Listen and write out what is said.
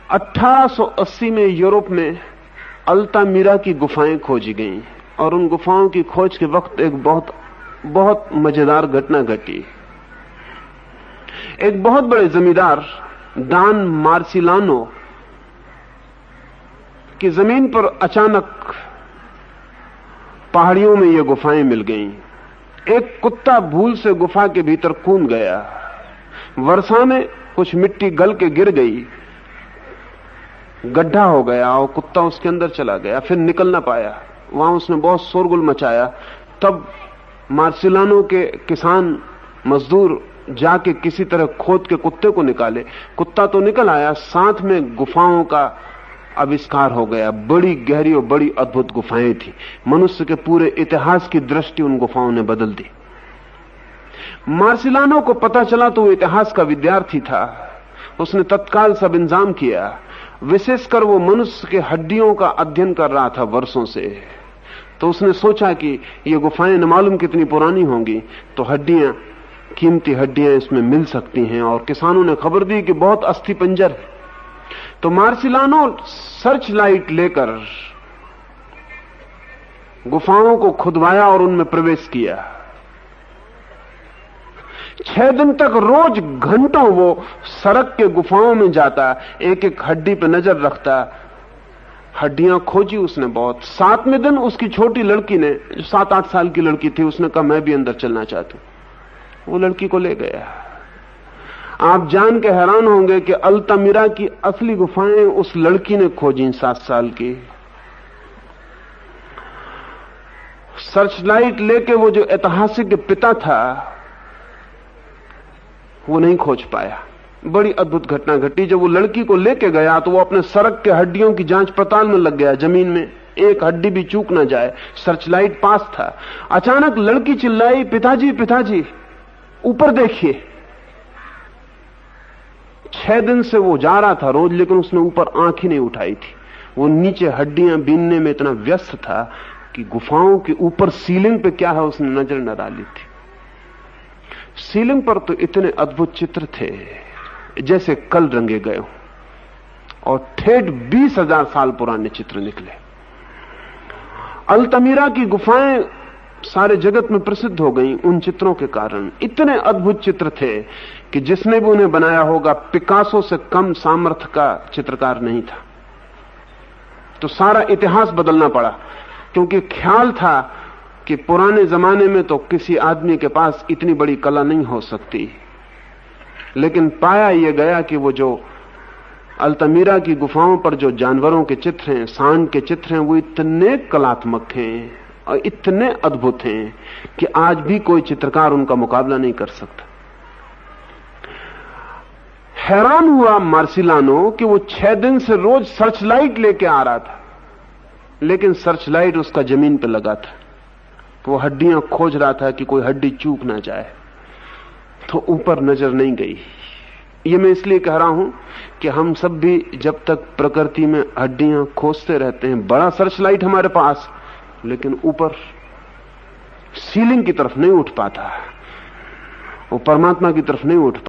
1880 में यूरोप में अल्तामिरा की गुफाएं खोजी गईं और उन गुफाओं की खोज के वक्त एक बहुत मजेदार घटना घटी। एक बहुत बड़े जमींदार डॉन मार्सिलानो की जमीन पर अचानक पहाड़ियों में ये गुफाएं मिल गईं। एक कुत्ता भूल से गुफा के भीतर कूद गया। वर्षा में कुछ मिट्टी गल के गिर गई, गड्ढा हो गया और कुत्ता उसके अंदर चला गया, फिर निकल ना पाया। वहां उसने बहुत शोरगुल मचाया। तब मार्सिलानो के किसान मजदूर जाके किसी तरह खोद के कुत्ते को निकाले। कुत्ता तो निकल आया, साथ में गुफाओं का आविष्कार हो गया। बड़ी गहरी और बड़ी अद्भुत गुफाएं थी। मनुष्य के पूरे इतिहास की दृष्टि उन गुफाओं ने बदल दी। मार्सिलानो को पता चला तो वो इतिहास का विद्यार्थी था। उसने तत्काल सब इंतजाम किया। विशेषकर वो मनुष्य के हड्डियों का अध्ययन कर रहा था वर्षों से। तो उसने सोचा कि ये गुफाएं न मालूम कितनी पुरानी होंगी, तो हड्डियां, कीमती हड्डियां इसमें मिल सकती हैं। और किसानों ने खबर दी कि बहुत अस्थि पंजर है। तो मार्सिलानो सर्च लाइट लेकर गुफाओं को खुदवाया और उनमें प्रवेश किया। 6 दिन तक रोज घंटों वो सड़क के गुफाओं में जाता, एक एक हड्डी पे नजर रखता। हड्डियां खोजी उसने बहुत। 7वें दिन उसकी छोटी लड़की ने, जो 7-8 साल की लड़की थी, उसने कहा मैं भी अंदर चलना चाहती हूं। वो लड़की को ले गया। आप जान के हैरान होंगे कि अल्तामिरा की असली गुफाएं उस लड़की ने खोजी, 7 साल की। सर्चलाइट लेके वो जो ऐतिहासिक पिता था वो नहीं खोज पाया। बड़ी अद्भुत घटना घटी। जब वो लड़की को लेके गया तो वो अपने सड़क के हड्डियों की जांच पड़ताल में लग गया, जमीन में एक हड्डी भी चूक ना जाए। सर्चलाइट पास था। अचानक लड़की चिल्लाई, पिताजी पिताजी ऊपर देखिए। 6 दिन से वो जा रहा था रोज, लेकिन उसने ऊपर आंख ही नहीं उठाई थी। वो नीचे हड्डियां बीनने में इतना व्यस्त था कि गुफाओं के ऊपर सीलिंग पे क्या है उसने नजर न डाली थी। सीलिंग पर तो इतने अद्भुत चित्र थे जैसे कल रंगे गए हो, और ठेठ 20,000 साल पुराने चित्र निकले। अल्तामिरा की गुफाएं सारे जगत में प्रसिद्ध हो गईं उन चित्रों के कारण। इतने अद्भुत चित्र थे कि जिसने भी उन्हें बनाया होगा पिकासो से कम सामर्थ्य का चित्रकार नहीं था। तो सारा इतिहास बदलना पड़ा, क्योंकि ख्याल था कि पुराने जमाने में तो किसी आदमी के पास इतनी बड़ी कला नहीं हो सकती। लेकिन पाया यह गया कि वो जो अल्तामिरा की गुफाओं पर जो जानवरों के चित्र हैं, सांड के चित्र हैं, वो इतने कलात्मक हैं और इतने अद्भुत हैं कि आज भी कोई चित्रकार उनका मुकाबला नहीं कर सकता। हैरान हुआ मार्सिलानो कि वो 6 दिन से रोज सर्चलाइट लेके आ रहा था, लेकिन सर्चलाइट उसका जमीन पर लगा था। वो हड्डियां खोज रहा था कि कोई हड्डी चूक ना जाए, तो ऊपर नजर नहीं गई। ये मैं इसलिए कह रहा हूं कि हम सब भी जब तक प्रकृति में हड्डियां खोजते रहते हैं, बड़ा सर्चलाइट हमारे पास, लेकिन ऊपर सीलिंग की तरफ नहीं उठ पाता, वो परमात्मा की तरफ नहीं उठ पाता।